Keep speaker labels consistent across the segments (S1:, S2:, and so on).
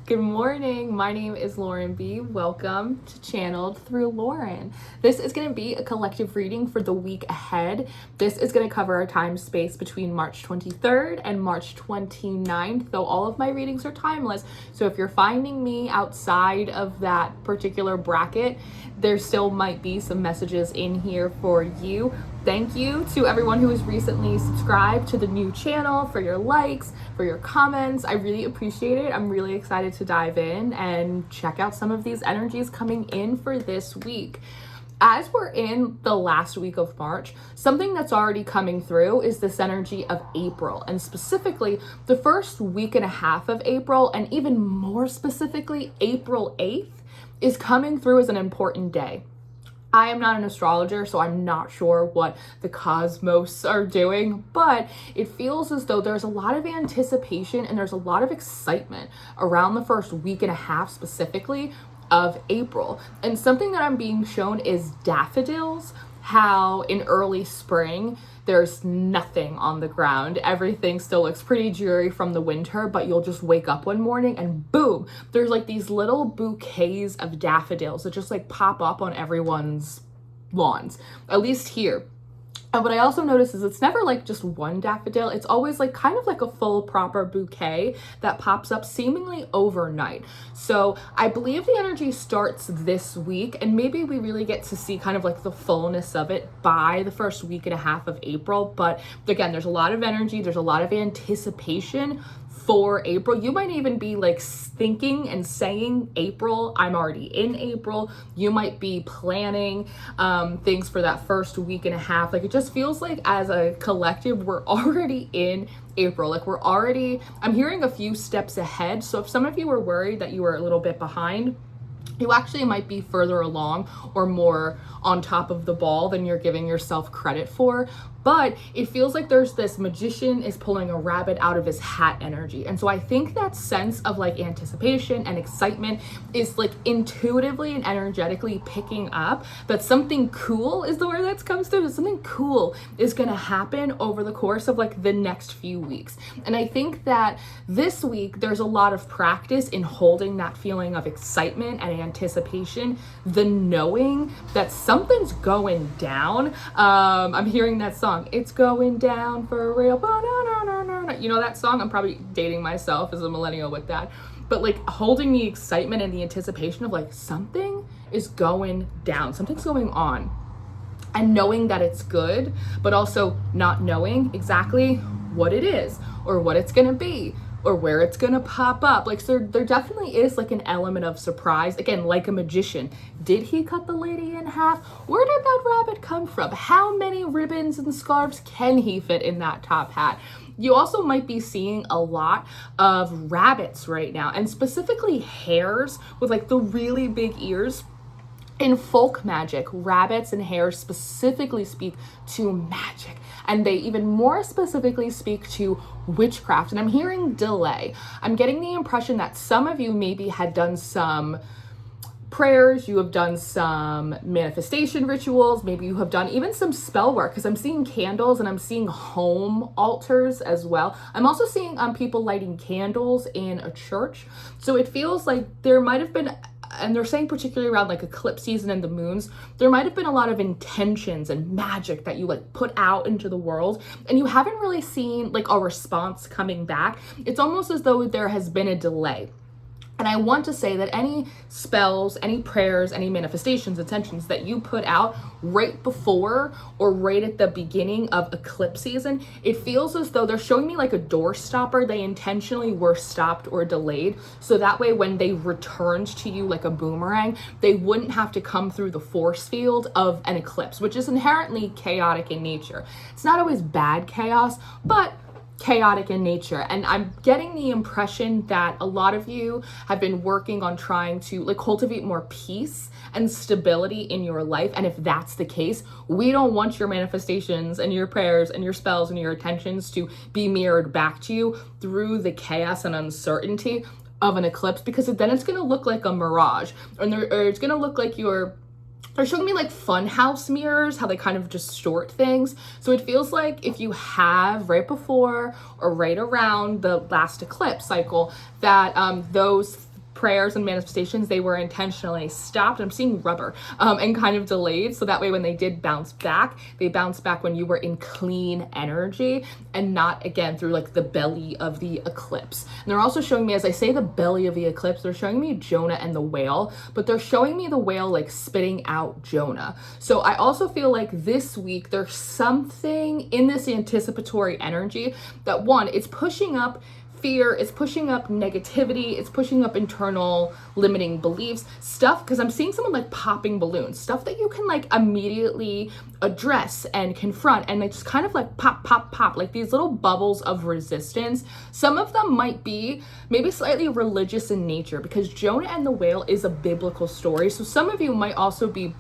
S1: Good morning. My name is Lauren B. Welcome to Channeled Through Lauren. This is going to be a collective reading for the week ahead. This is going to cover a time space between March 23rd and March 29th, though all of my readings are timeless. So if you're finding me outside of that particular bracket, there still might be some messages in here for you. Thank you to everyone who has recently subscribed to the new channel, for your likes, for your comments. I really appreciate it. I'm really excited to dive in and check out some of these energies coming in for this week. As we're in the last week of March, something that's already coming through is this energy of April, and specifically the first week and a half of April, and even more specifically, April 8th is coming through as an important day. I am not an astrologer, so I'm not sure what the cosmos are doing, but it feels as though there's a lot of anticipation and there's a lot of excitement around the first week and a half specifically of April. And something that I'm being shown is daffodils, how in early spring, there's nothing on the ground. Everything still looks pretty dreary from the winter, but you'll just wake up one morning and boom, there's like these little bouquets of daffodils that just like pop up on everyone's lawns, at least here. And what I also notice is it's never like just one daffodil. It's always like kind of like a full proper bouquet that pops up seemingly overnight. So I believe the energy starts this week, and maybe we really get to see kind of like the fullness of it by the first week and a half of April. But again, there's a lot of energy. There's a lot of anticipation for April. You might even be like thinking and saying April. I'm already in April. You might be planning things for that first week and a half. Like it just feels like as a collective, we're already in April. Like I'm hearing a few steps ahead. So if some of you were worried that you were a little bit behind, you actually might be further along or more on top of the ball than you're giving yourself credit for. But it feels like there's this magician is pulling a rabbit out of his hat energy. And so I think that sense of like anticipation and excitement is like intuitively and energetically picking up that something cool is the word that comes through. Something cool is going to happen over the course of like the next few weeks. And I think that this week there's a lot of practice in holding that feeling of excitement and anticipation, the knowing that something's going down. I'm hearing that song. It's going down for real. You know that song? I'm probably dating myself as a millennial with that. But like holding the excitement and the anticipation of like something is going down, something's going on. And knowing that it's good, but also not knowing exactly what it is or what it's going to be or where it's gonna pop up. Like, so there definitely is like an element of surprise. Again, like a magician. Did he cut the lady in half? Where did that rabbit come from? How many ribbons and scarves can he fit in that top hat? You also might be seeing a lot of rabbits right now, and specifically hares with like the really big ears. In folk magic, rabbits and hares specifically speak to magic, and they even more specifically speak to witchcraft. And I'm hearing delay. I'm getting the impression that some of you maybe had done some prayers, you have done some manifestation rituals, maybe you have done even some spell work, because I'm seeing candles and I'm seeing home altars as well. I'm also seeing people lighting candles in a church. So it feels like there might have been, and they're saying particularly around like eclipse season and the moons, there might have been a lot of intentions and magic that you like put out into the world, and you haven't really seen like a response coming back. It's almost as though there has been a delay. And I want to say that any spells, any prayers, any manifestations, intentions that you put out right before or right at the beginning of eclipse season, it feels as though they're showing me like a door stopper. They intentionally were stopped or delayed. So that way when they returned to you like a boomerang, they wouldn't have to come through the force field of an eclipse, which is inherently chaotic in nature. It's not always bad chaos, but chaotic in nature. And I'm getting the impression that a lot of you have been working on trying to like cultivate more peace and stability in your life. And if that's the case, we don't want your manifestations and your prayers and your spells and your intentions to be mirrored back to you through the chaos and uncertainty of an eclipse, because then it's going to look like a mirage, or it's going to look like they're showing me like funhouse mirrors, how they kind of distort things. So it feels like if you have right before or right around the last eclipse cycle, that those prayers and manifestations, they were intentionally stopped. I'm seeing rubber and kind of delayed. So that way when they did bounce back, they bounced back when you were in clean energy and not again through like the belly of the eclipse. And they're also showing me, as I say the belly of the eclipse, they're showing me Jonah and the whale, but they're showing me the whale like spitting out Jonah. So I also feel like this week there's something in this anticipatory energy that, one, it's pushing up fear, it's pushing up negativity, it's pushing up internal limiting beliefs, stuff, because I'm seeing someone like popping balloons, stuff that you can like immediately address and confront, and they just kind of like pop, pop, pop, like these little bubbles of resistance. Some of them might be maybe slightly religious in nature, because Jonah and the whale is a biblical story. So some of you might also be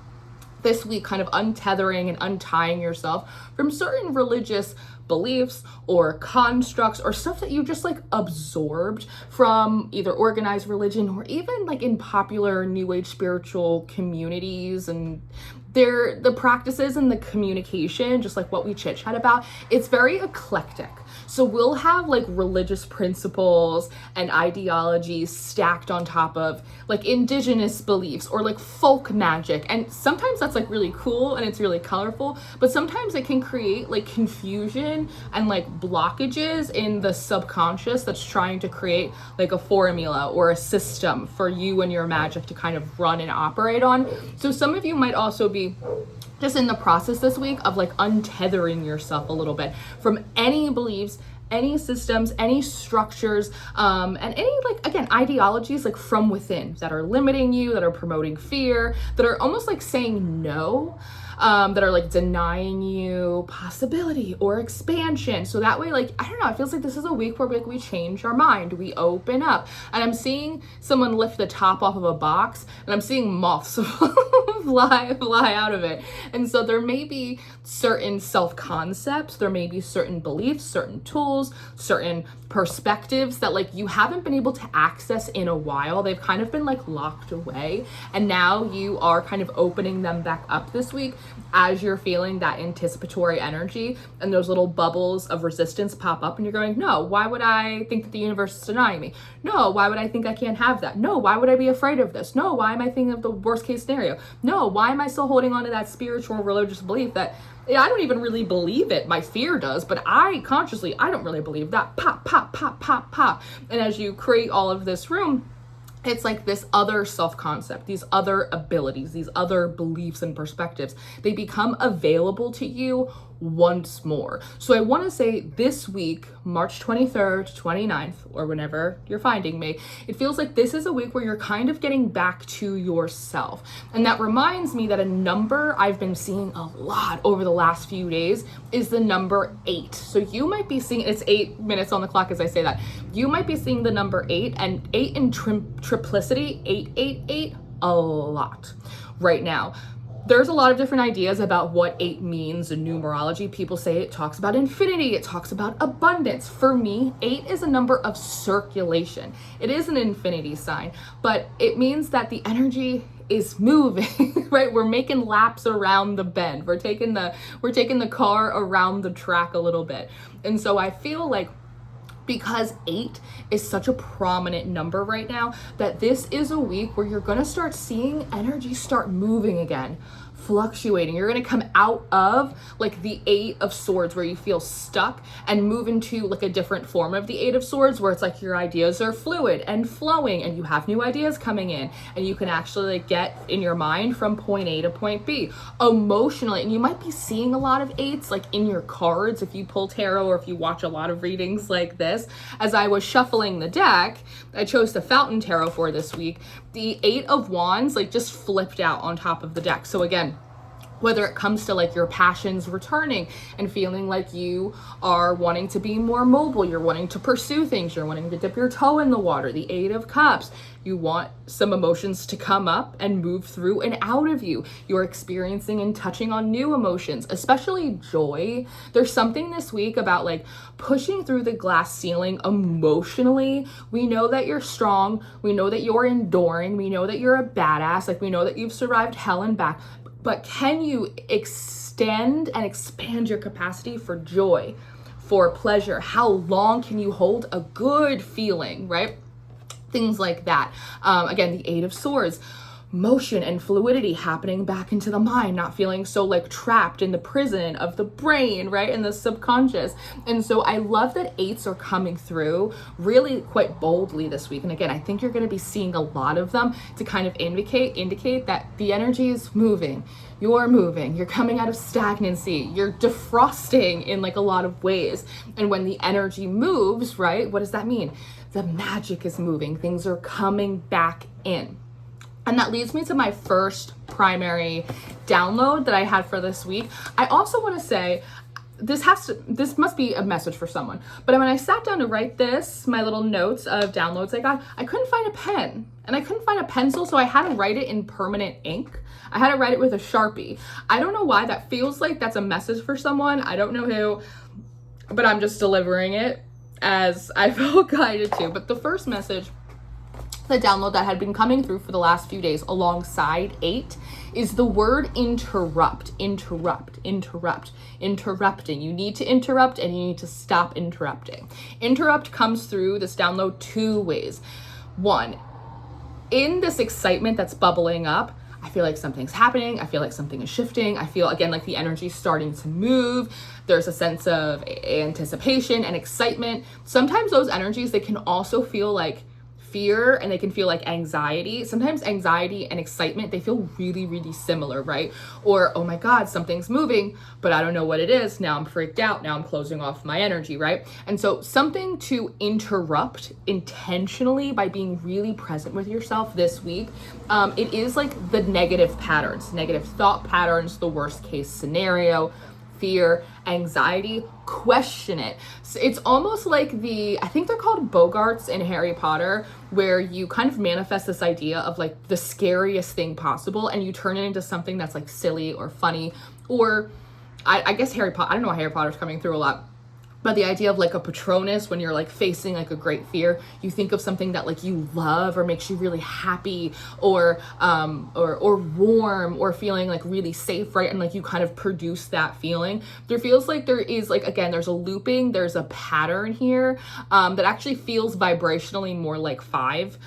S1: this week kind of untethering and untying yourself from certain religious beliefs or constructs or stuff that you just like absorbed from either organized religion or even like in popular new age spiritual communities, and the practices and the communication, just like what we chit chat about, it's very eclectic. So we'll have like religious principles and ideologies stacked on top of like indigenous beliefs or like folk magic. And sometimes that's like really cool and it's really colorful, but sometimes it can create like confusion and like blockages in the subconscious that's trying to create like a formula or a system for you and your magic to kind of run and operate on. So some of you might also be just in the process this week of like untethering yourself a little bit from any beliefs, any systems, any structures, and any like, again, ideologies like from within that are limiting you, that are promoting fear, that are almost like saying no, that are like denying you possibility or expansion. So that way, like, I don't know, it feels like this is a week where like we change our mind, we open up. And I'm seeing someone lift the top off of a box, and I'm seeing moths fly out of it. And so there may be certain self-concepts, there may be certain beliefs, certain tools, certain perspectives that like you haven't been able to access in a while. They've kind of been like locked away, and now you are kind of opening them back up this week as you're feeling that anticipatory energy and those little bubbles of resistance pop up, and you're going, no, why would I think that the universe is denying me? No, why would I think I can't have that? No, why would I be afraid of this? No, why am I thinking of the worst case scenario? No, why am I still holding on to that spiritual religious belief that I don't even really believe it. My fear does, but I don't really believe that. Pop, pop, pop, pop, pop. And as you create all of this room, it's like this other self-concept, these other abilities, these other beliefs and perspectives, they become available to you once more. So I want to say this week, March 23rd, 29th, or whenever you're finding me, it feels like this is a week where you're kind of getting back to yourself. And that reminds me that a number I've been seeing a lot over the last few days is the number 8. So you might be seeing, it's 8 minutes on the clock as I say that, you might be seeing the number 8, and 8 in triplicity, 888, a lot right now. There's a lot of different ideas about what 8 means in numerology. People say it talks about infinity, it talks about abundance. For me, 8 is a number of circulation. It is an infinity sign, but it means that the energy is moving, right? We're making laps around the bend. We're taking the car around the track a little bit. And so I feel like because 8 is such a prominent number right now, that this is a week where you're gonna start seeing energy start moving again, fluctuating. You're gonna come out of like the 8 of Swords where you feel stuck and move into like a different form of the 8 of Swords where it's like your ideas are fluid and flowing and you have new ideas coming in and you can actually like get in your mind from point A to point B emotionally. And you might be seeing a lot of 8s like in your cards if you pull tarot or if you watch a lot of readings like this. As I was shuffling the deck, I chose the Fountain Tarot for this week. The 8 of Wands like just flipped out on top of the deck. So again, whether it comes to like your passions returning and feeling like you are wanting to be more mobile, you're wanting to pursue things, you're wanting to dip your toe in the water, the 8 of Cups, you want some emotions to come up and move through and out of you. You're experiencing and touching on new emotions, especially joy. There's something this week about like pushing through the glass ceiling emotionally. We know that you're strong. We know that you're enduring. We know that you're a badass. Like we know that you've survived hell and back. But can you extend and expand your capacity for joy, for pleasure? How long can you hold a good feeling, right? things like that. Again, the Eight of Swords, motion and fluidity happening back into the mind, not feeling so like trapped in the prison of the brain, right? And the subconscious. And so I love that eights are coming through really quite boldly this week. And again, I think you're going to be seeing a lot of them to kind of indicate that the energy is moving. You're moving, you're coming out of stagnancy, you're defrosting in like a lot of ways. And when the energy moves, right, what does that mean? The magic is moving, things are coming back in. And that leads me to my first primary download that I had for this week. I also want to say, this must be a message for someone. But when I sat down to write this, my little notes of downloads I got, I couldn't find a pen and I couldn't find a pencil. So I had to write it in permanent ink. I had to write it with a Sharpie. I don't know why that feels like that's a message for someone. I don't know who, but I'm just delivering it as I felt guided to. But the first message, the download that had been coming through for the last few days alongside 8 is the word interrupting. You need to interrupt and you need to stop interrupting. Interrupt comes through this download two ways. One, in this excitement that's bubbling up, I feel like something's happening. I feel like something is shifting. I feel, again, like the energy's starting to move. There's a sense of anticipation and excitement. Sometimes those energies, they can also feel like fear and they can feel like anxiety. Sometimes anxiety and excitement, they feel really, really similar, right? Or, oh my God, something's moving, but I don't know what it is. Now I'm freaked out. Now I'm closing off my energy, right? And so something to interrupt intentionally by being really present with yourself this week. It is like the negative patterns, negative thought patterns, the worst case scenario, fear, anxiety, question it. So it's almost like I think they're called Bogarts in Harry Potter, where you kind of manifest this idea of like the scariest thing possible and you turn it into something that's like silly or funny, or I guess Harry Potter, I don't know why Harry Potter's coming through a lot. But the idea of like a Patronus, when you're like facing like a great fear, you think of something that like you love or makes you really happy or warm or feeling like really safe, right? And like you kind of produce that feeling. There feels like there is like, again, there's a looping, there's a pattern here that actually feels vibrationally more like 5.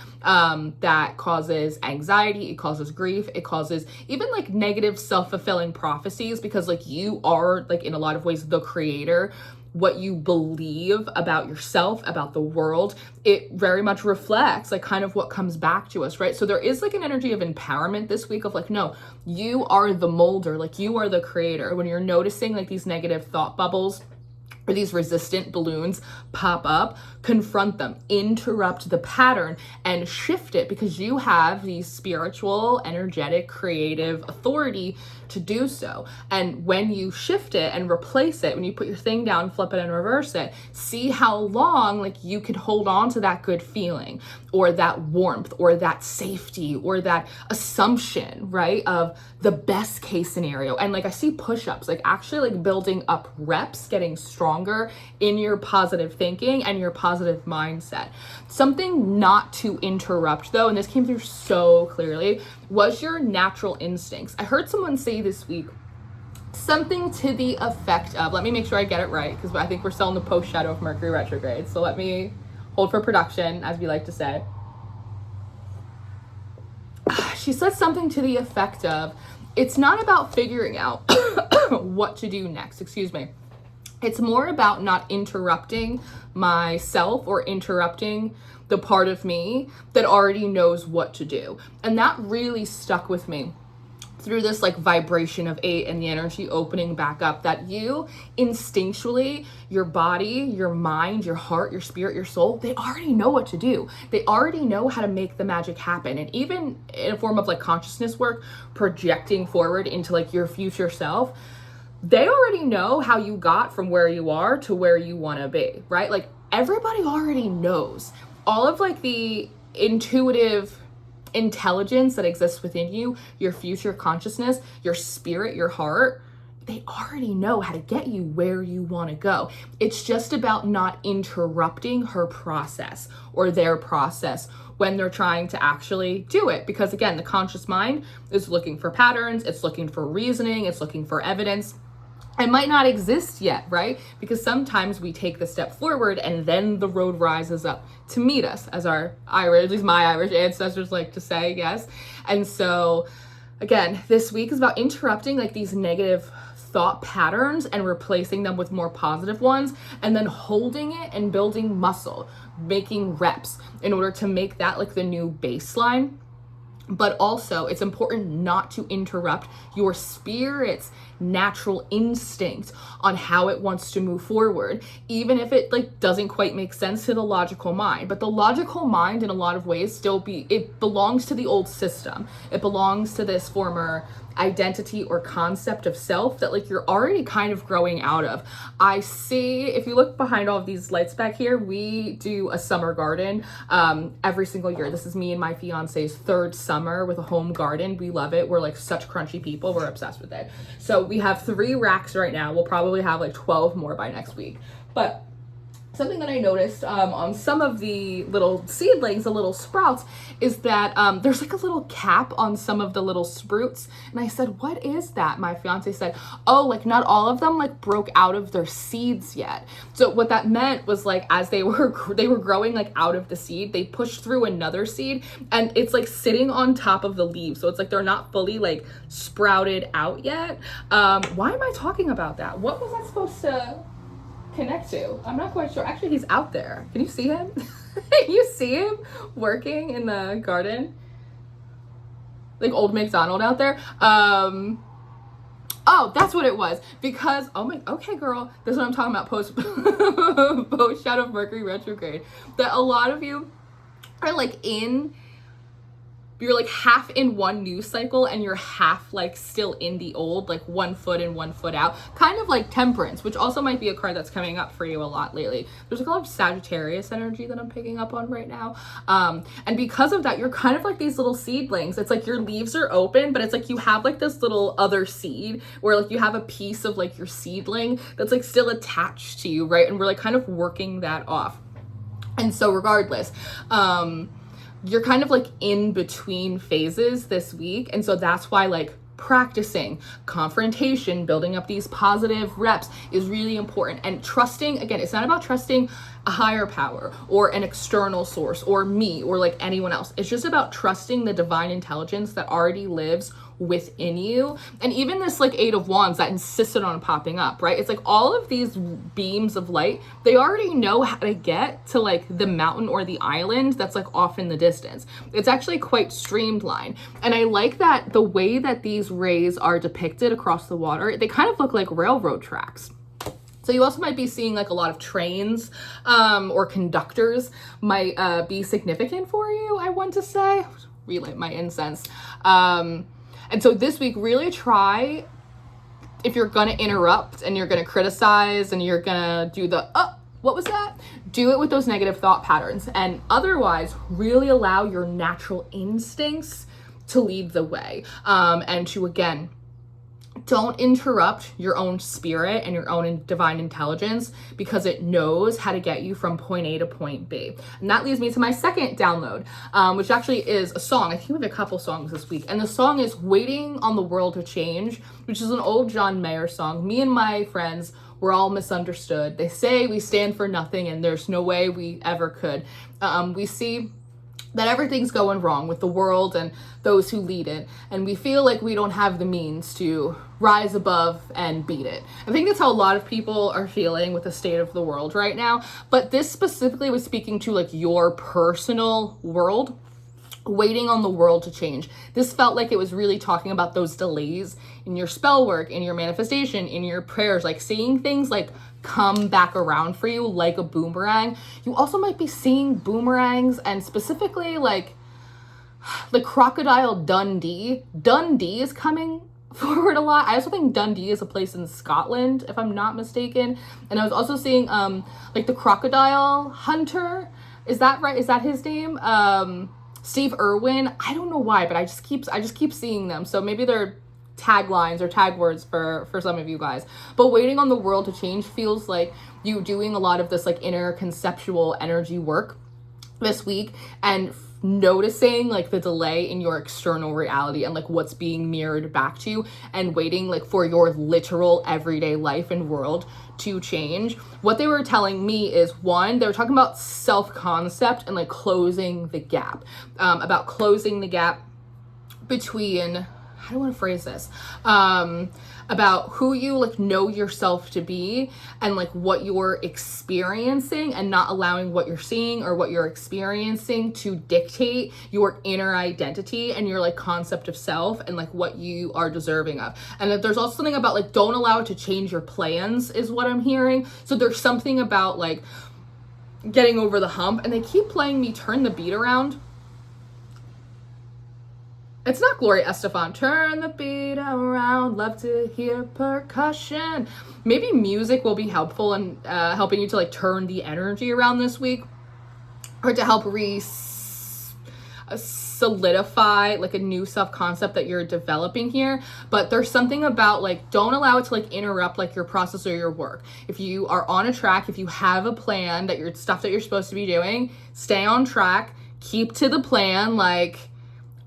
S1: That causes anxiety, it causes grief, it causes even like negative self-fulfilling prophecies, because like you are like in a lot of ways the creator. What you believe about yourself, about the world, it very much reflects like kind of what comes back to us, right? So there is like an energy of empowerment this week of like, no, you are the molder, like you are the creator. When you're noticing like these negative thought bubbles or these resistant balloons pop up, confront them, interrupt the pattern and shift it, because you have the spiritual, energetic, creative authority to do so. And when you shift it and replace it, when you put your thing down, flip it and reverse it, see how long like you could hold on to that good feeling or that warmth or that safety or that assumption, right, of the best case scenario. And like I see push-ups, like actually like building up reps, getting stronger in your positive thinking and your positive mindset. Something not to interrupt though, and this came through so clearly, was your natural instincts. I heard someone say this week something to the effect of, let me make sure I get it right, because I think we're still in the post shadow of Mercury retrograde. So let me hold for production, as we like to say. She said something to the effect of, it's not about figuring out what to do next, excuse me. It's more about not interrupting myself or interrupting the part of me that already knows what to do. And that really stuck with me through this like vibration of 8 and the energy opening back up, that you instinctually, your body, your mind, your heart, your spirit, your soul, they already know what to do. They already know how to make the magic happen. And even in a form of like consciousness work, projecting forward into like your future self, they already know how you got from where you are to where you want to be, right? Like everybody already knows all of like the intuitive intelligence that exists within you, your future consciousness, your spirit, your heart. They already know how to get you where you want to go. It's just about not interrupting her process or their process when they're trying to actually do it. Because again, the conscious mind is looking for patterns, it's looking for reasoning, it's looking for evidence. it might not exist yet, right? Because sometimes we take the step forward and then the road rises up to meet us, as our Irish, at least my Irish ancestors like to say, yes. And so again, this week is about interrupting like these negative thought patterns and replacing them with more positive ones, and then holding it and building muscle, making reps in order to make that like the new baseline. But also, it's important not to interrupt your spirit's natural instinct on how it wants to move forward, even if it like doesn't quite make sense to the logical mind. But the logical mind, in a lot of ways, it belongs to the old system. It belongs to this former identity or concept of self that like you're already kind of growing out of. I see, if you look behind all of these lights back here, we do a summer garden every single year. This is me and my fiance's third summer with a home garden. We love it. We're like such crunchy people. We're obsessed with it. So we have 3 racks right now. We'll probably have like 12 more by next week. But something that I noticed on some of the little seedlings, the little sprouts, is that there's like a little cap on some of the little sprouts. And I said, what is that? My fiance said, oh, like not all of them like broke out of their seeds yet. So what that meant was like as they were growing like out of the seed, they pushed through another seed and it's like sitting on top of the leaves. So it's like they're not fully like sprouted out yet. Why am I talking about that? What was I supposed to connect to? I'm not quite sure. Actually, he's out there. Can you see him? You see him working in the garden? Like old McDonald out there. Oh, that's what it was. Because, okay, girl, this is what I'm talking about post shadow of Mercury retrograde. That a lot of you are like you're like half in one news cycle and you're half like still in the old, like 1 foot in 1 foot out, kind of like Temperance, which also might be a card that's coming up for you a lot lately. There's like a lot of Sagittarius energy that I'm picking up on right now. And because of that, you're kind of like these little seedlings. It's like your leaves are open, but it's like you have like this little other seed where like you have a piece of like your seedling that's like still attached to you, right? And we're like kind of working that off. And so regardless, you're kind of like in between phases this week. And so that's why like practicing confrontation, building up these positive reps is really important. And trusting, again, it's not about trusting a higher power or an external source or me or like anyone else. It's just about trusting the divine intelligence that already lives within you. And even this like 8 of Wands that insisted on popping up, right? It's like all of these beams of light, they already know how to get to like the mountain or the island that's like off in the distance. It's actually quite streamlined. And I like that the way that these rays are depicted across the water, they kind of look like railroad tracks. So you also might be seeing like a lot of trains or conductors might be significant for you, I want to say. Relight my incense. And so this week, really try, if you're going to interrupt and you're going to criticize and you're going to do the, what was that? Do it with those negative thought patterns. And otherwise, really allow your natural instincts to lead the way. And to, again, don't interrupt your own spirit and your own divine intelligence because it knows how to get you from point A to point B. And that leads me to my second download, which actually is a song. I think we have a couple songs this week. And the song is Waiting on the World to Change, which is an old John Mayer song. Me and my friends were all misunderstood. They say we stand for nothing and there's no way we ever could. We see that everything's going wrong with the world and those who lead it. And we feel like we don't have the means to rise above and beat it. I think that's how a lot of people are feeling with the state of the world right now. But this specifically was speaking to like your personal world, waiting on the world to change. This felt like it was really talking about those delays in your spell work, in your manifestation, in your prayers, like seeing things like come back around for you like a boomerang. You also might be seeing boomerangs and specifically like the Crocodile Dundee. Dundee is coming forward a lot. I also think Dundee is a place in Scotland, if I'm not mistaken. And I was also seeing like the Crocodile Hunter. Is that right? Is that his name? Steve Irwin. I don't know why, but I just keep seeing them. So maybe they're taglines or tag words for some of you guys. But waiting on the world to change feels like you doing a lot of this like inner conceptual energy work this week and noticing like the delay in your external reality and like what's being mirrored back to you, and waiting like for your literal everyday life and world to change. What they were telling me is, one, they were talking about self-concept and like closing the gap, about closing the gap between, how do I want to phrase this? About who you like know yourself to be and like what you're experiencing, and not allowing what you're seeing or what you're experiencing to dictate your inner identity and your like concept of self and like what you are deserving of. And that there's also something about like, don't allow it to change your plans, is what I'm hearing. So there's something about like getting over the hump, and they keep playing me Turn the Beat Around. It's not Gloria Estefan. Turn the beat around, love to hear percussion. Maybe music will be helpful in helping you to like turn the energy around this week, or to help solidify like a new self-concept that you're developing here. But there's something about like, don't allow it to like interrupt like your process or your work. If you are on a track, if you have a plan that your stuff that you're supposed to be doing, stay on track, keep to the plan, like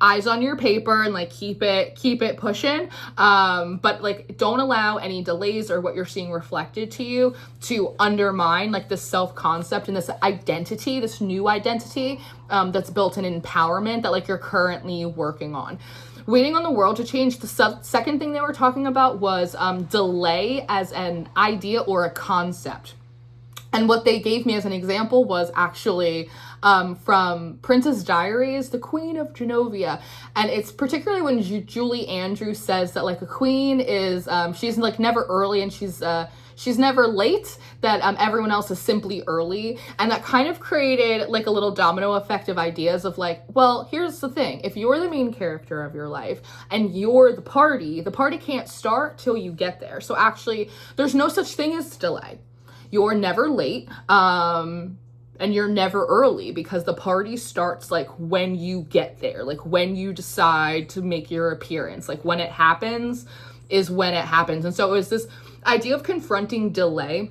S1: eyes on your paper, and like keep it pushing. But like, don't allow any delays or what you're seeing reflected to you to undermine like this self-concept and this identity, this new identity that's built in empowerment that like you're currently working on. Waiting on the world to change. The second thing they were talking about was delay as an idea or a concept. And what they gave me as an example was actually from Princess Diaries, the Queen of Genovia. And it's particularly when Julie Andrews says that like a queen is, she's like never early, and she's never late, that everyone else is simply early. And that kind of created like a little domino effect of ideas of like, well, here's the thing. If you're the main character of your life and you're the party can't start till you get there. So actually, there's no such thing as delay. You're never late, and you're never early, because the party starts like when you get there, like when you decide to make your appearance, like when it happens is when it happens. And so it was this idea of confronting delay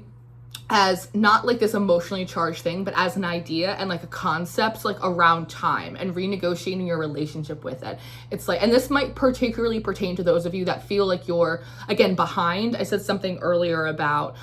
S1: as not like this emotionally charged thing, but as an idea and like a concept like around time, and renegotiating your relationship with it. It's like, and this might particularly pertain to those of you that feel like you're, again, behind. I said something earlier about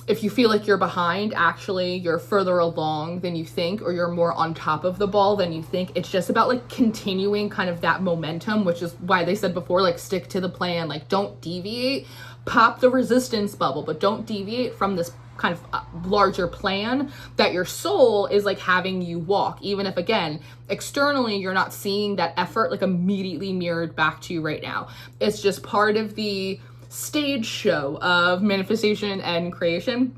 S1: if you feel like you're behind, actually you're further along than you think, or you're more on top of the ball than you think. It's just about like continuing kind of that momentum, which is why they said before, like stick to the plan, like don't deviate, pop the resistance bubble, but don't deviate from this kind of larger plan that your soul is like having you walk, even if again externally you're not seeing that effort like immediately mirrored back to you right now. It's just part of the stage show of manifestation and creation.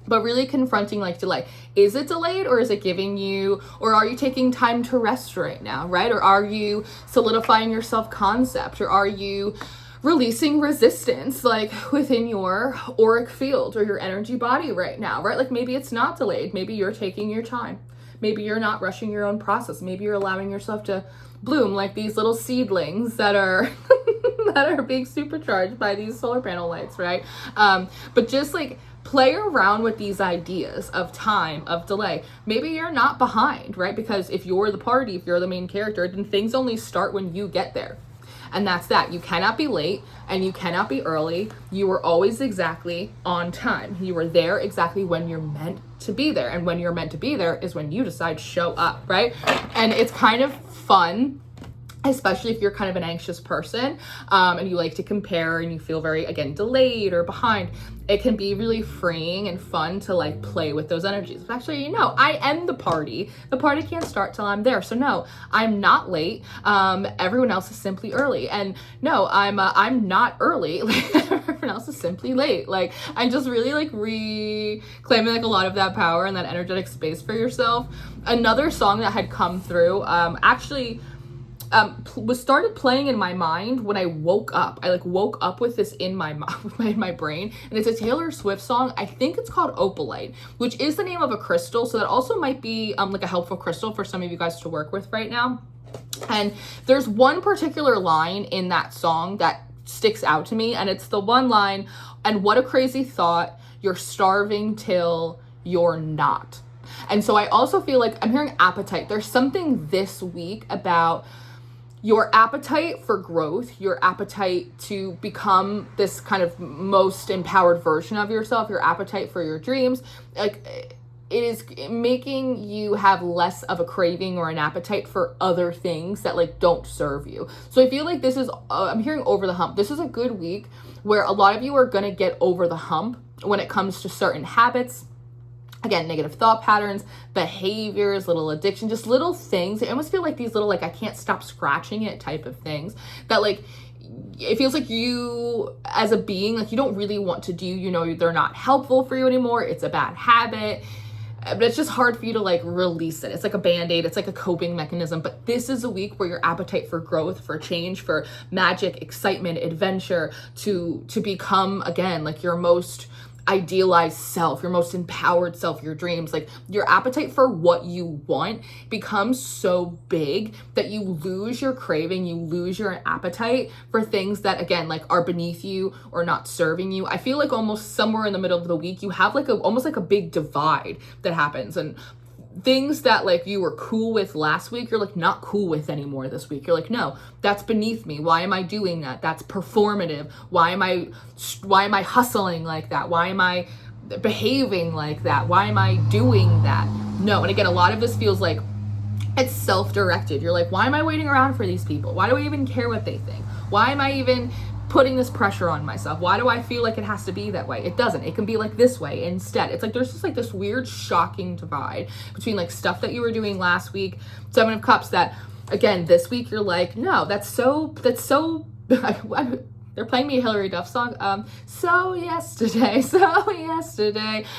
S1: But really confronting like delay. Is it delayed, or is it giving you, or are you taking time to rest right now, right? Or are you solidifying your self-concept, or are you releasing resistance like within your auric field or your energy body right now, right? Like maybe it's not delayed. Maybe you're taking your time. Maybe you're not rushing your own process. Maybe you're allowing yourself to bloom like these little seedlings that are that are being supercharged by these solar panel lights, right? But just like play around with these ideas of time, of delay. Maybe you're not behind, right? Because if you're the party, if you're the main character, then things only start when you get there. And that's that. You cannot be late and you cannot be early. You are always exactly on time. You are there exactly when you're meant to be there. And when you're meant to be there is when you decide to show up, right? And it's kind of fun, especially if you're kind of an anxious person, and you like to compare and you feel very, again, delayed or behind. It can be really freeing and fun to like play with those energies. But actually, no, I am the party. The party can't start till I'm there. So no, I'm not late. Everyone else is simply early. And no, I'm not early. Everyone else is simply late. Like I'm just really like reclaiming like a lot of that power and that energetic space for yourself. Another song that had come through, actually was started playing in my mind when I woke up. I like woke up with this in my brain, and it's a Taylor Swift song. I think it's called Opalite, which is the name of a crystal. So that also might be like a helpful crystal for some of you guys to work with right now. And there's one particular line in that song that sticks out to me, and it's the one line, "And what a crazy thought, you're starving till you're not." And so I also feel like I'm hearing appetite. There's something this week about your appetite for growth, your appetite to become this kind of most empowered version of yourself, your appetite for your dreams. Like, it is making you have less of a craving or an appetite for other things that like don't serve you. So I feel like this is, I'm hearing over the hump. This is a good week where a lot of you are going to get over the hump when it comes to certain habits. Again, negative thought patterns, behaviors, little addiction, just little things. I almost feel like these little, like, I can't stop scratching it type of things that like, it feels like you as a being, like you don't really want to do, you know, they're not helpful for you anymore. It's a bad habit. But it's just hard for you to like release it. It's like a band-aid. It's like a coping mechanism. But this is a week where your appetite for growth, for change, for magic, excitement, adventure, to become, again, like your most idealized self, your most empowered self, your dreams, like your appetite for what you want becomes so big that you lose your craving, you lose your appetite for things that, again, like are beneath you or not serving you. I feel like almost somewhere in the middle of the week, you have like almost like a big divide that happens, and things that like you were cool with last week, you're like not cool with anymore this week. You're like, no, that's beneath me. Why am I doing that? That's performative. Why am I hustling like that? Why am I behaving like that? Why am I doing that? No. And again, a lot of this feels like it's self-directed. You're like, why am I waiting around for these people? Why do I even care what they think? Why am I even putting this pressure on myself? Why do I feel like it has to be that way? It doesn't. It can be like this way instead. It's like there's just like this weird shocking divide between like stuff that you were doing last week, 7 of Cups, that again this week you're like, no, that's so they're playing me a Hillary Duff song, so yesterday,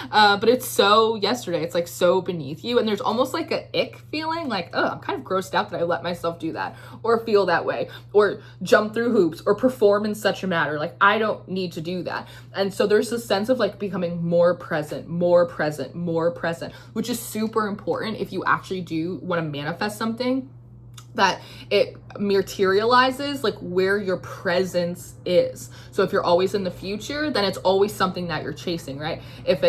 S1: but it's so yesterday. It's like so beneath you, and there's almost like a ick feeling, like, oh, I'm kind of grossed out that I let myself do that, or feel that way, or jump through hoops, or perform in such a manner. Like, I don't need to do that. And so there's this sense of like becoming more present, which is super important if you actually do want to manifest something, that it materializes like where your presence is. So if you're always in the future, then it's always something that you're chasing, right? If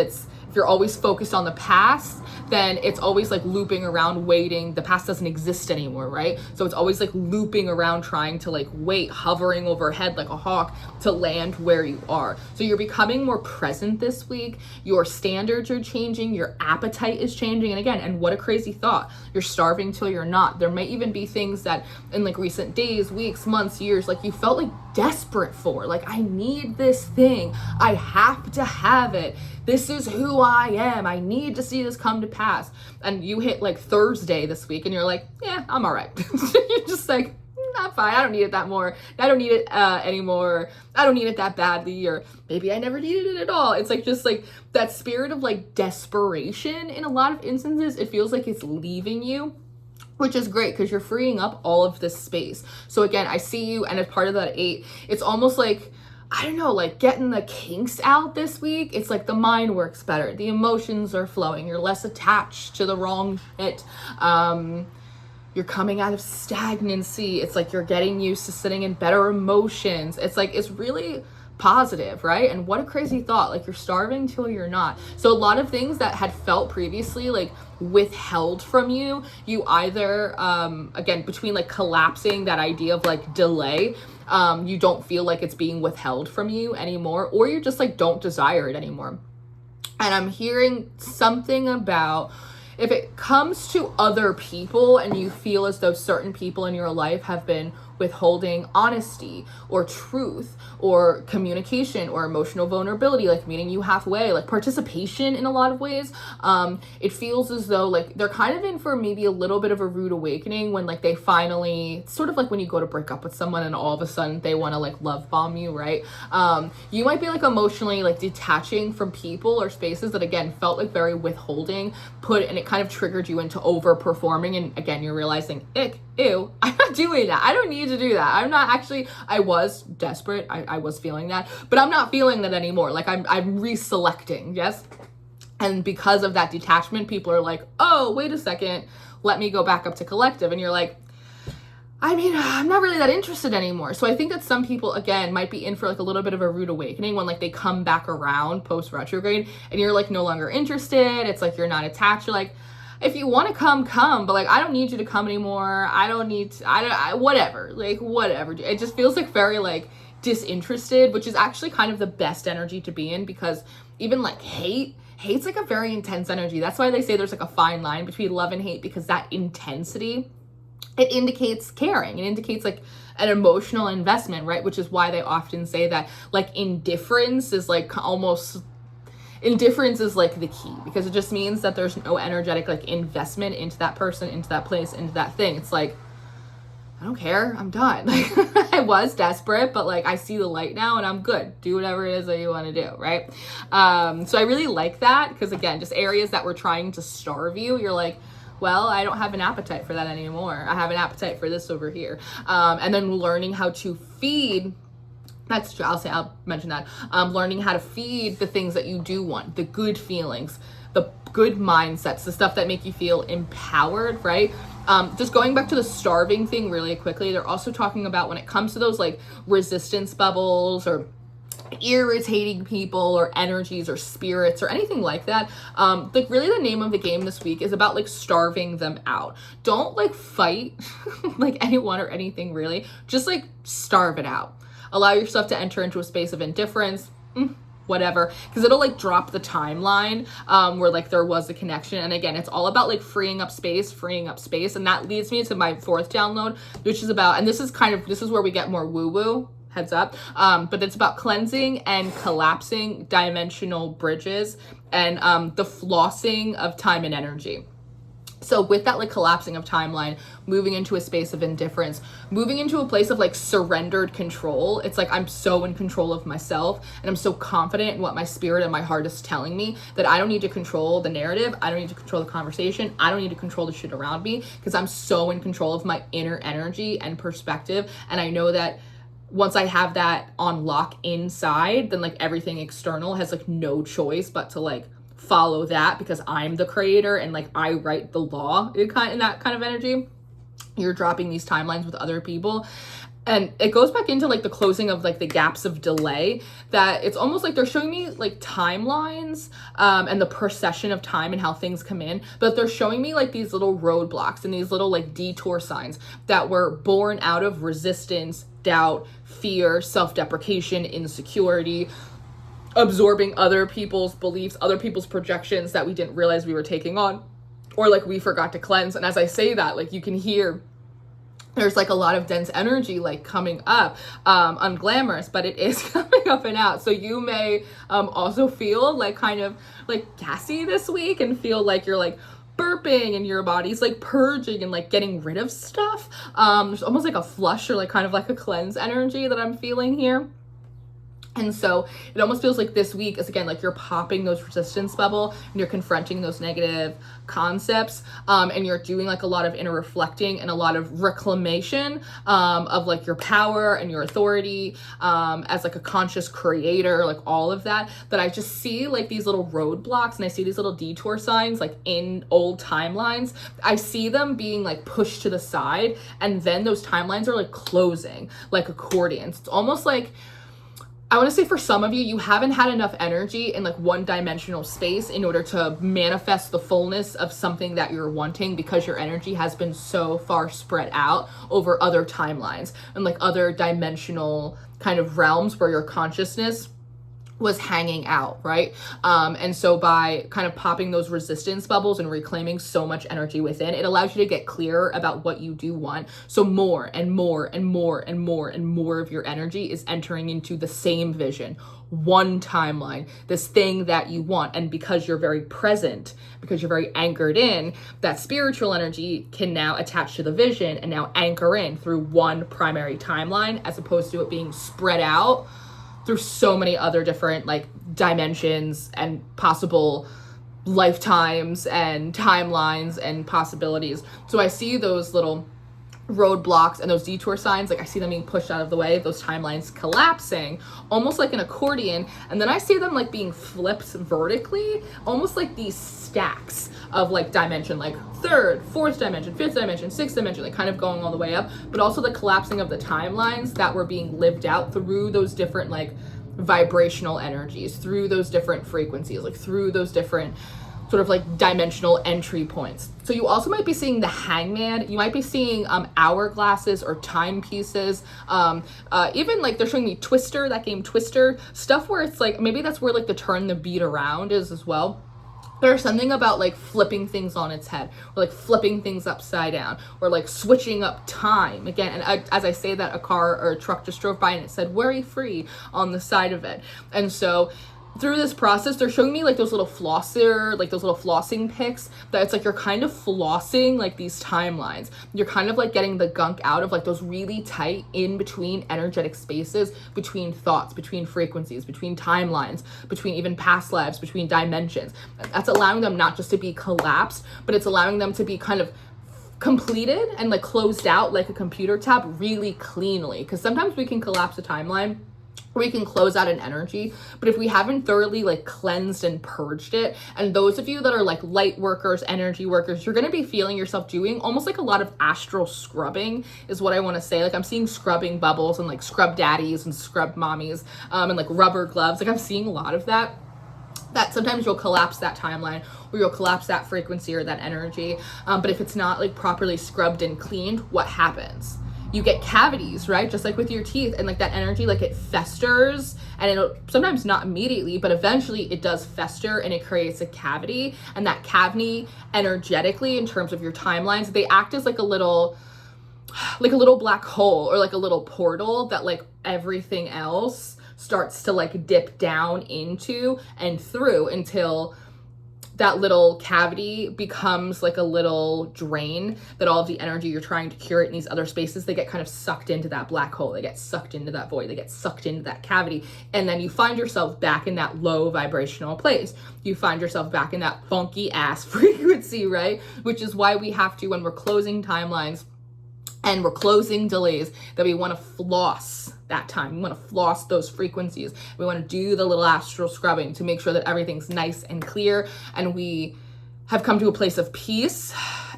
S1: you're always focused on the past, then it's always like looping around, waiting. The past doesn't exist anymore, right? So it's always like looping around, trying to like wait, hovering overhead like a hawk to land where you are. So you're becoming more present this week. Your standards are changing. Your appetite is changing. And again, and what a crazy thought. You're starving till you're not. There may even be things that in like recent days, weeks, months, years, like you felt like desperate for. Like, I need this thing. I have to have it. This is who I am. I need to see this come to pass. And you hit like Thursday this week and you're like, yeah, I'm all right. You're just like, I'm fine. I don't need it that more. I don't need it anymore. I don't need it that badly, or maybe I never needed it at all. It's like just like that spirit of like desperation. In a lot of instances, it feels like it's leaving you, which is great because you're freeing up all of this space. So again, I see you, and as part of that 8, it's almost like, I don't know, like getting the kinks out this week. It's like the mind works better. The emotions are flowing. You're less attached to the wrong shit. You're coming out of stagnancy. It's like you're getting used to sitting in better emotions. It's like, it's really positive, right? And what a crazy thought. Like, you're starving till you're not. So a lot of things that had felt previously like withheld from you, you either, again, between like collapsing that idea of like delay, you don't feel like it's being withheld from you anymore, or you just like don't desire it anymore. And I'm hearing something about, if it comes to other people and you feel as though certain people in your life have been withholding honesty or truth or communication or emotional vulnerability, like meeting you halfway, like participation in a lot of ways, it feels as though like they're kind of in for maybe a little bit of a rude awakening when like they finally, sort of like when you go to break up with someone and all of a sudden they want to like love bomb you, right? You might be like emotionally like detaching from people or spaces that again felt like very withholding, and it kind of triggered you into over performing, and again you're realizing, ick, ew, I'm not doing that. I don't need to do that. I'm not actually, I was desperate. I was feeling that, but I'm not feeling that anymore. Like I'm reselecting, yes? And because of that detachment, people are like, oh, wait a second, let me go back up to collective. And you're like, I mean, I'm not really that interested anymore. So I think that some people, again, might be in for like a little bit of a rude awakening when like they come back around post retrograde and you're like no longer interested. It's like you're not attached. You're like, if you want to come, but like I don't need you to come anymore. I don't need to, whatever. Like whatever. It just feels like very like disinterested, which is actually kind of the best energy to be in, because even like hate's like a very intense energy. That's why they say there's like a fine line between love and hate, because that intensity, it indicates caring. It indicates like an emotional investment, right? Which is why they often say that like indifference is like indifference is like the key, because it just means that there's no energetic like investment into that person, into that place, into that thing. It's like, I don't care, I'm done. Like I was desperate, but like I see the light now and I'm good. Do whatever it is that you want to do, right? So I really like that, because again, just areas that were trying to starve you, you're like, well, I don't have an appetite for that anymore. I have an appetite for this over here. And then learning how to feed, that's true, I'll mention that. Learning how to feed the things that you do want, the good feelings, the good mindsets, the stuff that make you feel empowered, right? Just going back to the starving thing really quickly, they're also talking about when it comes to those like resistance bubbles or irritating people or energies or spirits or anything like that, like really the name of the game this week is about like starving them out. Don't like fight like anyone or anything, really. Just like starve it out. Allow yourself to enter into a space of indifference, whatever, because it'll like drop the timeline where like there was a connection. And again, it's all about like freeing up space, and that leads me to my fourth download, which is about, and this is where we get more woo-woo, heads up, but it's about cleansing and collapsing dimensional bridges and the flossing of time and energy. So with that like collapsing of timeline, moving into a space of indifference, moving into a place of like surrendered control. It's like I'm so in control of myself and I'm so confident in what my spirit and my heart is telling me that I don't need to control the narrative. I don't need to control the conversation. I don't need to control the shit around me, because I'm so in control of my inner energy and perspective. And I know that once I have that on lock inside, then like everything external has like no choice but to like follow that, because I'm the creator and like I write the law in that kind of energy. You're dropping these timelines with other people. And it goes back into like the closing of like the gaps of delay, that it's almost like they're showing me like timelines and the procession of time and how things come in, but they're showing me like these little roadblocks and these little like detour signs that were born out of resistance, doubt, fear, self-deprecation, insecurity, absorbing other people's beliefs, other people's projections that we didn't realize we were taking on, or like we forgot to cleanse. And as I say that, like you can hear there's like a lot of dense energy like coming up, unglamorous, but it is coming up and out. So you may also feel like kind of like gassy this week and feel like you're like burping and your body's like purging and like getting rid of stuff. There's almost like a flush or like kind of like a cleanse energy that I'm feeling here. And so it almost feels like this week is, again, like you're popping those resistance bubble and you're confronting those negative concepts, and you're doing like a lot of inner reflecting and a lot of reclamation of like your power and your authority as like a conscious creator, like all of that. But I just see like these little roadblocks and I see these little detour signs like in old timelines. I see them being like pushed to the side, and then those timelines are like closing like accordions. It's almost like, I want to say for some of you, you haven't had enough energy in like one-dimensional space in order to manifest the fullness of something that you're wanting, because your energy has been so far spread out over other timelines and like other dimensional kind of realms where your consciousness was hanging out, right? And so by kind of popping those resistance bubbles and reclaiming so much energy within, it allows you to get clearer about what you do want. So more and more and more and more and more of your energy is entering into the same vision, one timeline, this thing that you want. And because you're very present, because you're very anchored in, that spiritual energy can now attach to the vision and now anchor in through one primary timeline, as opposed to it being spread out through so many other different like dimensions and possible lifetimes and timelines and possibilities. So I see those little roadblocks and those detour signs, like I see them being pushed out of the way, those timelines collapsing almost like an accordion, and then I see them like being flipped vertically, almost like these stacks of like dimension, like third, fourth dimension, fifth dimension, sixth dimension, like kind of going all the way up, but also the collapsing of the timelines that were being lived out through those different like vibrational energies, through those different frequencies, like through those different sort of like dimensional entry points. So you also might be seeing the Hangman. You might be seeing hourglasses or timepieces. Even like they're showing me Twister, that game Twister, stuff where it's like, maybe that's where like the turn the beat around is as well. There's something about like flipping things on its head, or like flipping things upside down, or like switching up time again. And as I say that, a car or a truck just drove by and it said "worry free" on the side of it. And so through this process, they're showing me like those little flossing pics that it's like you're kind of flossing like these timelines. You're kind of like getting the gunk out of like those really tight in between energetic spaces, between thoughts, between frequencies, between timelines, between even past lives, between dimensions. That's allowing them not just to be collapsed, but it's allowing them to be kind of completed and like closed out like a computer tab really cleanly. Because sometimes we can collapse a timeline, we can close out an energy, but if we haven't thoroughly like cleansed and purged it, and those of you that are like light workers, energy workers, you're going to be feeling yourself doing almost like a lot of astral scrubbing is what I want to say. Like I'm seeing scrubbing bubbles and like scrub daddies and scrub mommies, and like rubber gloves. Like I'm seeing a lot of that sometimes you'll collapse that timeline, or you'll collapse that frequency or that energy. But if it's not like properly scrubbed and cleaned, what happens? You get cavities, right? Just like with your teeth, and like that energy, like it festers, and it'll sometimes not immediately, but eventually it does fester and it creates a cavity. And that cavity energetically, in terms of your timelines, they act as like a little black hole, or like a little portal that like everything else starts to like dip down into and through, until that little cavity becomes like a little drain that all of the energy you're trying to curate in these other spaces, they get kind of sucked into that black hole, they get sucked into that void, they get sucked into that cavity, and then you find yourself back in that low vibrational place. You find yourself back in that funky ass frequency, right? Which is why we have to, when we're closing timelines and we're closing delays, that we want to floss that time. We want to floss those frequencies. We want to do the little astral scrubbing to make sure that everything's nice and clear, and we have come to a place of peace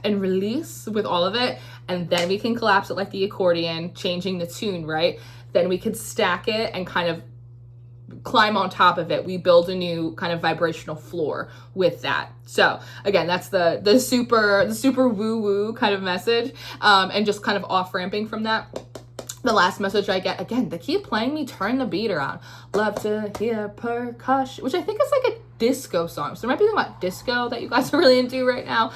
S1: and release with all of it. And then we can collapse it like the accordion, changing the tune, right? Then we could stack it and kind of climb on top of it. We build a new kind of vibrational floor with that. So again, that's the super woo-woo kind of message, and just kind of off-ramping from that. The last message I get, again, they keep playing me Turn the Beat Around. Love to hear percussion, which I think is like a disco song. So there might be something about disco that you guys are really into right now.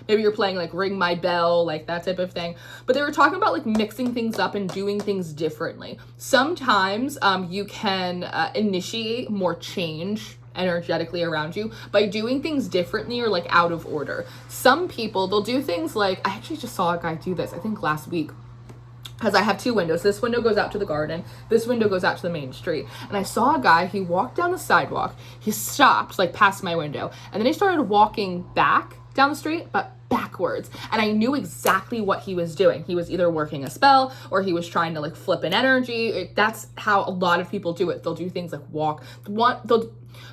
S1: Maybe you're playing like Ring My Bell, like that type of thing. But they were talking about like mixing things up and doing things differently. Sometimes you can initiate more change energetically around you by doing things differently or like out of order. Some people, they'll do things like, I actually just saw a guy do this, I think last week, because I have two windows. This window goes out to the garden. This window goes out to the main street. And I saw a guy, he walked down the sidewalk. He stopped like past my window. And then he started walking back down the street, but backwards. And I knew exactly what he was doing. He was either working a spell, or he was trying to like flip an energy. That's how a lot of people do it. They'll do things like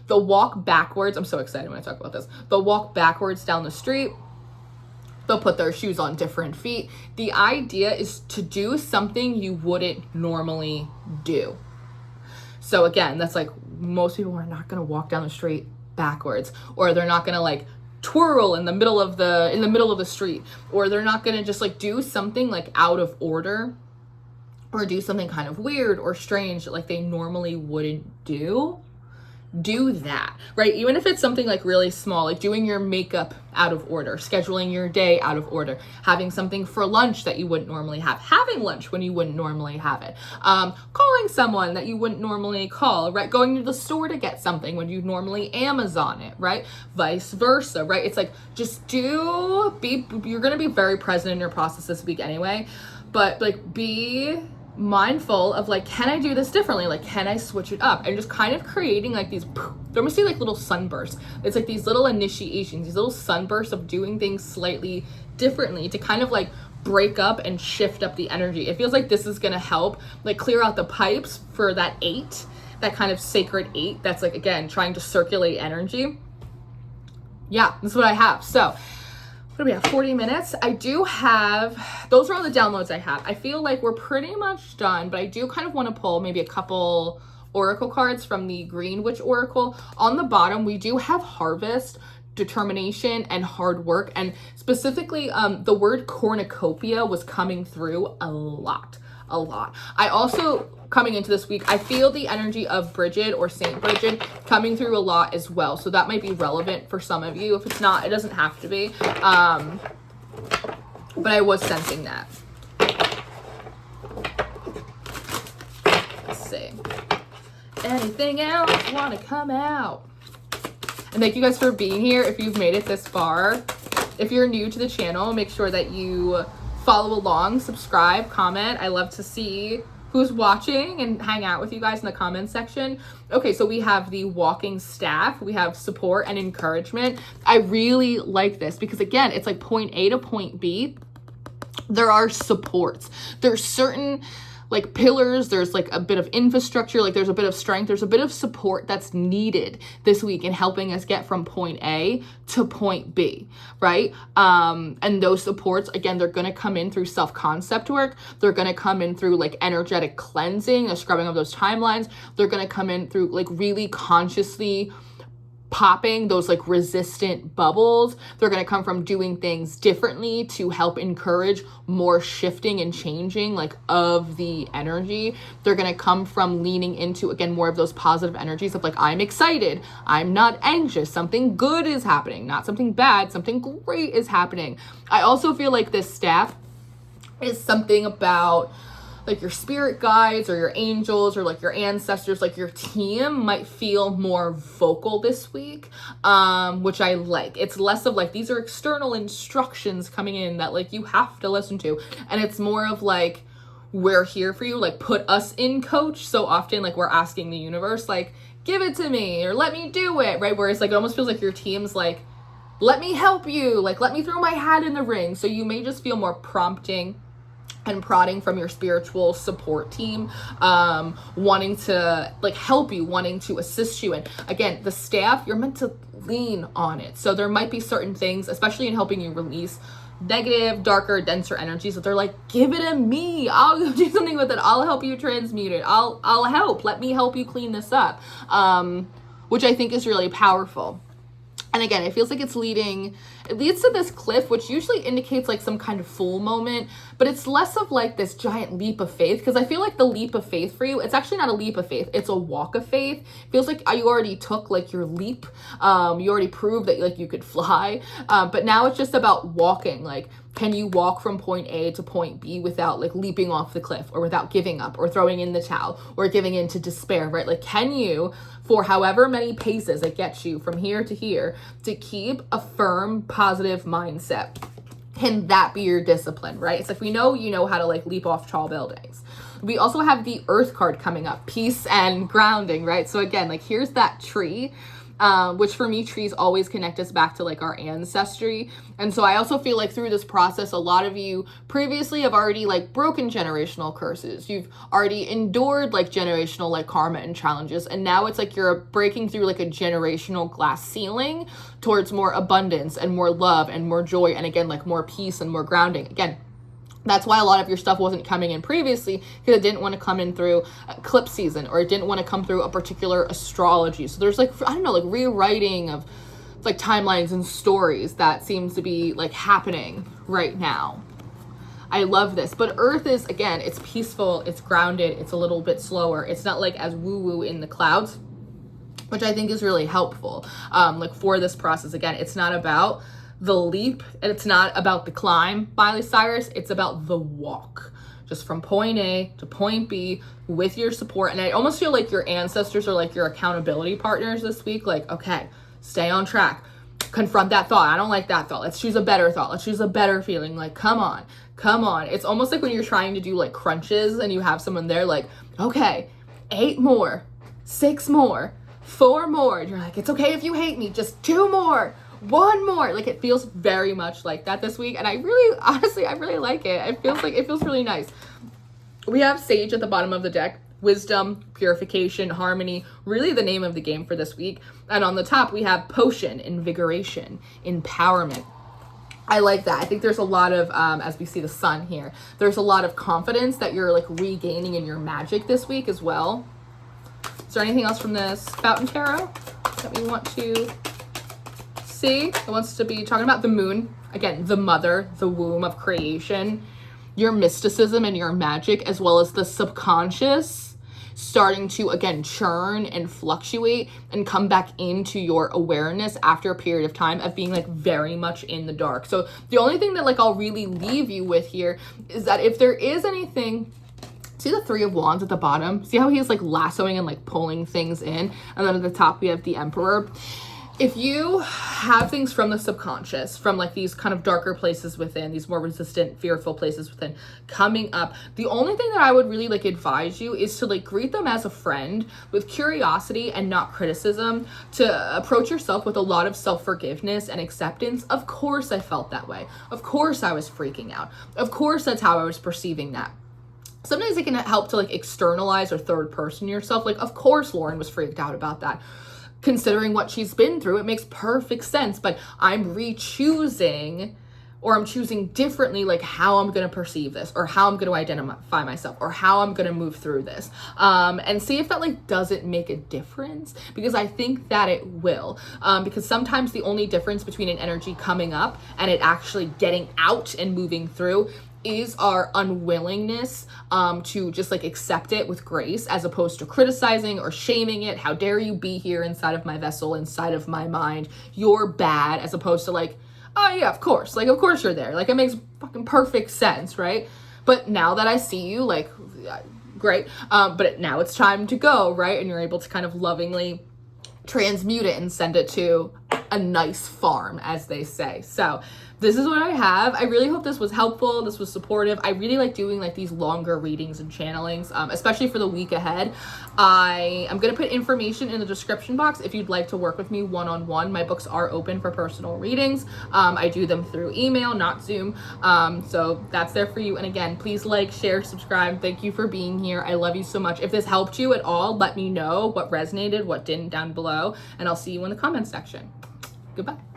S1: they'll walk backwards. I'm so excited when I talk about this. They'll walk backwards down the street. They'll put their shoes on different feet. The idea is to do something you wouldn't normally do. So again, that's like, most people are not going to walk down the street backwards, or they're not going to like twirl in the middle of the street, or they're not going to just like do something like out of order, or do something kind of weird or strange that like they normally wouldn't do. Do that, right? Even if it's something like really small, like doing your makeup out of order, scheduling your day out of order, having something for lunch that you wouldn't normally have, having lunch when you wouldn't normally have it, calling someone that you wouldn't normally call, right? Going to the store to get something when you normally Amazon it, right? Vice versa, right? It's like, you're going to be very present in your process this week anyway, but like be mindful of like, can I do this differently? Like, can I switch it up? And just kind of creating like these, there must be like little sunbursts. It's like these little initiations, these little sunbursts of doing things slightly differently to kind of like break up and shift up the energy. It feels like this is gonna help like clear out the pipes for that 8, that kind of sacred 8 that's like, again, trying to circulate energy. Yeah, this is what I have. So what do we have, 40 minutes? I do have, those are all the downloads I have. I feel like we're pretty much done, but I do kind of want to pull maybe a couple oracle cards from the Green Witch Oracle. On the bottom, we do have harvest, determination, and hard work. And specifically, the word cornucopia was coming through a lot. I also, coming into this week, I feel the energy of Bridget or Saint Bridget coming through a lot as well. So that might be relevant for some of you. If it's not, it doesn't have to be. But I was sensing that. Let's see. Anything else want to come out? And thank you guys for being here. If you've made it this far, if you're new to the channel, make sure that you follow along, subscribe, comment. I love to see who's watching and hang out with you guys in the comment section. Okay, so we have the walking staff, we have support and encouragement. I really like this because, again, it's like point A to point B. There are supports. There's certain like pillars, there's like a bit of infrastructure, like there's a bit of strength, there's a bit of support that's needed this week in helping us get from point A to point B, right? And those supports, again, they're going to come in through self-concept work. They're going to come in through like energetic cleansing, the scrubbing of those timelines. They're going to come in through like really consciously popping those like resistant bubbles. They're going to come from doing things differently to help encourage more shifting and changing like of the energy. They're going to come from leaning into, again, more of those positive energies of like, I'm excited, I'm not anxious, something good is happening, not something bad, something great is happening. I also feel like this staff is something about like your spirit guides or your angels or like your ancestors, like your team might feel more vocal this week, which I like. It's less of like, these are external instructions coming in that like you have to listen to. And it's more of like, we're here for you, like put us in, coach. So often like we're asking the universe, like, give it to me or let me do it, right? Whereas like it almost feels like your team's like, let me help you, like let me throw my hat in the ring. So you may just feel more prompting and prodding from your spiritual support team, wanting to like help you, wanting to assist you. And again, the staff, you're meant to lean on it. So there might be certain things, especially in helping you release negative, darker, denser energies, that they're like, give it to me, I'll do something with it, I'll help you transmute it, I'll help, let me help you clean this up, which I think is really powerful. And again, it feels like it leads to this cliff, which usually indicates like some kind of full moment, but it's less of like this giant leap of faith, because I feel like the leap of faith for you, it's actually not a leap of faith, it's a walk of faith. It feels like you already took like your leap, you already proved that like you could fly, but now it's just about walking. Like, can you walk from point A to point B without like leaping off the cliff, or without giving up or throwing in the towel or giving in to despair, right? Like, can you, for however many paces it gets you from here to here, to keep a firm, positive mindset? Can that be your discipline, right? It's like, we know you know how to like leap off tall buildings. We also have the Earth card coming up, peace and grounding, right? So again, like here's that tree, which for me, trees always connect us back to like our ancestry. And so I also feel like through this process, a lot of you previously have already like broken generational curses. You've already endured like generational like karma and challenges. And now it's like you're breaking through like a generational glass ceiling towards more abundance and more love and more joy. And again, like more peace and more grounding. Again, that's why a lot of your stuff wasn't coming in previously, because it didn't want to come in through eclipse season, or it didn't want to come through a particular astrology. So there's like, I don't know, like rewriting of like timelines and stories that seems to be like happening right now. I love this. But Earth is, again, it's peaceful, it's grounded, it's a little bit slower. It's not like as woo-woo in the clouds, which I think is really helpful. Like for this process, again, it's not about the leap, and it's not about the climb, Miley Cyrus, it's about the walk, just from point A to point B with your support. And I almost feel like your ancestors are like your accountability partners this week. Like, okay, stay on track, confront that thought, I don't like that thought, let's choose a better thought, let's choose a better feeling, like come on. It's almost like when you're trying to do like crunches and you have someone there like, okay, 8 more, 6 more, 4 more, and you're like, it's okay if you hate me, just 2 more, one more. Like, it feels very much like that this week, and I really, honestly, I really like it. It feels really nice. We have Sage at the bottom of the deck. Wisdom, purification, harmony, really the name of the game for this week. And on the top, we have potion, invigoration, empowerment. I like that. I think there's a lot of, as we see the sun here, there's a lot of confidence that you're like regaining in your magic this week as well. Is there anything else from this Fountain Tarot that we want to see? It wants to be talking about the moon. Again, the mother, the womb of creation, your mysticism and your magic, as well as the subconscious starting to, again, churn and fluctuate and come back into your awareness after a period of time of being like very much in the dark. So the only thing that like I'll really leave you with here is that if there is anything, see the Three of Wands at the bottom? See how he's like lassoing and like pulling things in? And then at the top we have the Emperor. If you have things from the subconscious, from like these kind of darker places within, these more resistant, fearful places within coming up, the only thing that I would really like advise you is to like greet them as a friend with curiosity and not criticism, to approach yourself with a lot of self-forgiveness and acceptance. Of course I felt that way. Of course I was freaking out. Of course that's how I was perceiving that. Sometimes it can help to like externalize or third person yourself. Like, of course Lauren was freaked out about that. Considering what she's been through, it makes perfect sense, but I'm re-choosing, or I'm choosing differently, like how I'm going to perceive this, or how I'm going to identify myself, or how I'm going to move through this, and see if that like doesn't make a difference, because I think that it will, because sometimes the only difference between an energy coming up and it actually getting out and moving through is our unwillingness to just like accept it with grace, as opposed to criticizing or shaming it. How dare you be here inside of my vessel, inside of my mind, you're bad, as opposed to like, oh yeah, of course you're there, like it makes fucking perfect sense, right? But now that I see you, like, great, but now it's time to go, right? And you're able to kind of lovingly transmute it and send it to a nice farm, as they say. So this is what I have. I really hope this was helpful. This was supportive. I really like doing like these longer readings and channelings, especially for the week ahead. I am going to put information in the description box if you'd like to work with me one-on-one. My books are open for personal readings. I do them through email, not Zoom. So that's there for you. And again, please like, share, subscribe. Thank you for being here. I love you so much. If this helped you at all, let me know what resonated, what didn't down below, and I'll see you in the comments section. Goodbye.